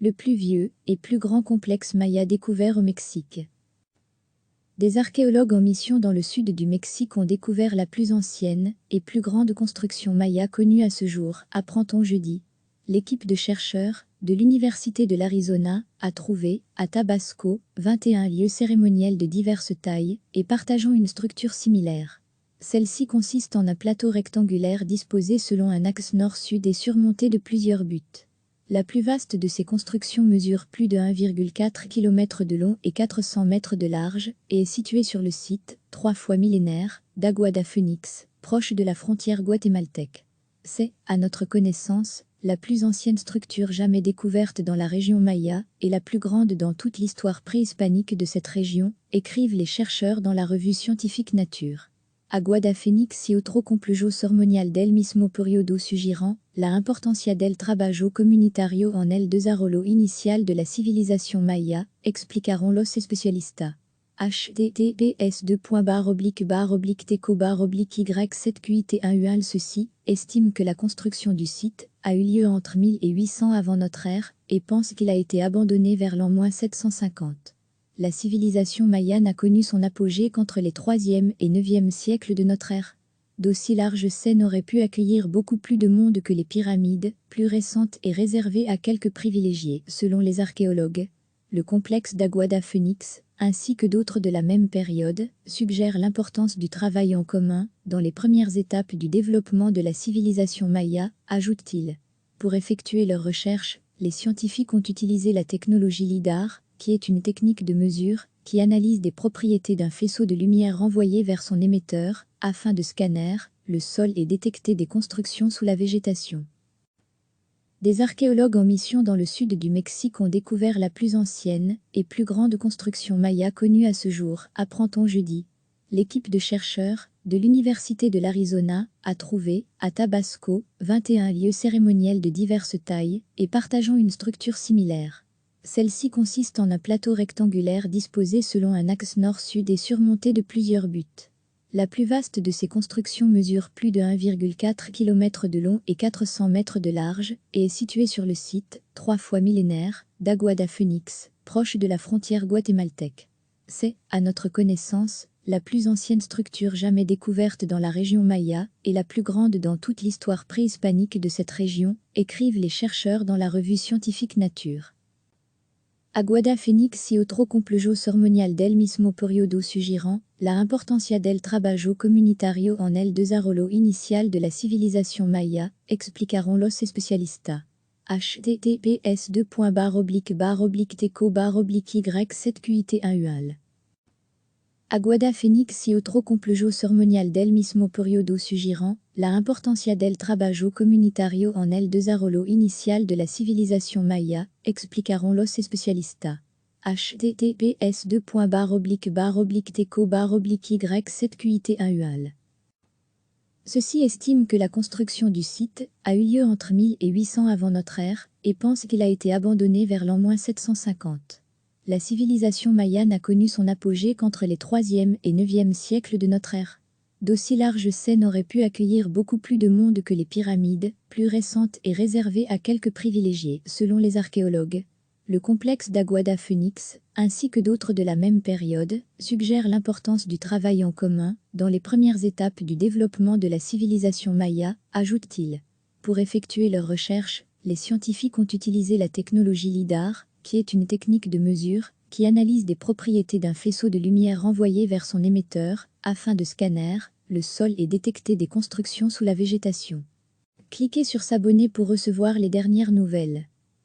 le plus vieux et plus grand complexe maya découvert au Mexique. Des archéologues en mission dans le sud du Mexique ont découvert la plus ancienne et plus grande construction maya connue à ce jour, apprend-on jeudi. L'équipe de chercheurs de l'Université de l'Arizona a trouvé, à Tabasco, 21 lieux cérémoniels de diverses tailles et partageant une structure similaire. Celle-ci consiste en un plateau rectangulaire disposé selon un axe nord-sud et surmonté de plusieurs buttes. La plus vaste de ces constructions mesure plus de 1,4 km de long et 400 mètres de large et est située sur le site, 3 fois millénaire, d'Aguada Phoenix, proche de la frontière guatémaltèque. C'est, à notre connaissance, la plus ancienne structure jamais découverte dans la région maya et la plus grande dans toute l'histoire préhispanique de cette région, écrivent les chercheurs dans la revue scientifique Nature. Aguada Phoenix y otro complejo ceremonial del mismo periodo surgirán, la importancia del trabajo comunitario en el desarrollo inicial de la civilisation maya, explicaront los especialistas. https://teco/y7QIT1UAL Ceci estime que la construction du site a eu lieu entre 1000 et 800 avant notre ère et pense qu'il a été abandonné vers l'an 750. La civilisation maya n'a connu son apogée qu'entre les 3e et 9e siècles de notre ère. D'aussi larges scènes auraient pu accueillir beaucoup plus de monde que les pyramides, plus récentes et réservées à quelques privilégiés, selon les archéologues. Le complexe d'Aguada Phoenix, ainsi que d'autres de la même période, suggèrent l'importance du travail en commun dans les premières étapes du développement de la civilisation maya, ajoute-t-il. Pour effectuer leurs recherches, les scientifiques ont utilisé la technologie LIDAR, qui est une technique de mesure qui analyse des propriétés d'un faisceau de lumière renvoyé vers son émetteur, afin de scanner le sol et détecter des constructions sous la végétation. Des archéologues en mission dans le sud du Mexique ont découvert la plus ancienne et plus grande construction maya connue à ce jour, apprend-on jeudi. L'équipe de chercheurs de l'Université de l'Arizona a trouvé, à Tabasco, 21 lieux cérémoniels de diverses tailles et partageant une structure similaire. Celle-ci consiste en un plateau rectangulaire disposé selon un axe nord-sud et surmonté de plusieurs buttes. La plus vaste de ces constructions mesure plus de 1,4 km de long et 400 mètres de large et est située sur le site, 3 fois millénaire, d'Aguada Phoenix, proche de la frontière guatémaltèque. C'est, à notre connaissance, la plus ancienne structure jamais découverte dans la région maya et la plus grande dans toute l'histoire préhispanique de cette région, écrivent les chercheurs dans la revue scientifique Nature. Aguada Phoenix y otro complejo ceremonial del mismo periodo surgirán, la importancia del trabajo comunitario en el desarrollo inicial de la civilisation maya, explicaront los especialistas. https://teco/y7QIT1UAL Aguada Phoenix y otro complejo ceremonial del mismo periodo surgirán, la importancia del trabajo comunitario en el desarrollo inicial de la civilisation maya, explicaront los especialistas. https://teco/y7QIT1UAL Ceux-ci estiment que la construction du site a eu lieu entre 1000 et 800 avant notre ère et pensent qu'il a été abandonné vers l'an 750. La civilisation maya n'a connu son apogée qu'entre les 3e et 9e siècles de notre ère. D'aussi larges scènes auraient pu accueillir beaucoup plus de monde que les pyramides, plus récentes et réservées à quelques privilégiés, selon les archéologues. Le complexe d'Aguada Phoenix, ainsi que d'autres de la même période, suggèrent l'importance du travail en commun dans les premières étapes du développement de la civilisation maya, ajoute-t-il. Pour effectuer leurs recherches, les scientifiques ont utilisé la technologie LIDAR, qui est une technique de mesure qui analyse des propriétés d'un faisceau de lumière renvoyé vers son émetteur, afin de scanner le sol et détecter des constructions sous la végétation. Cliquez sur s'abonner pour recevoir les dernières nouvelles.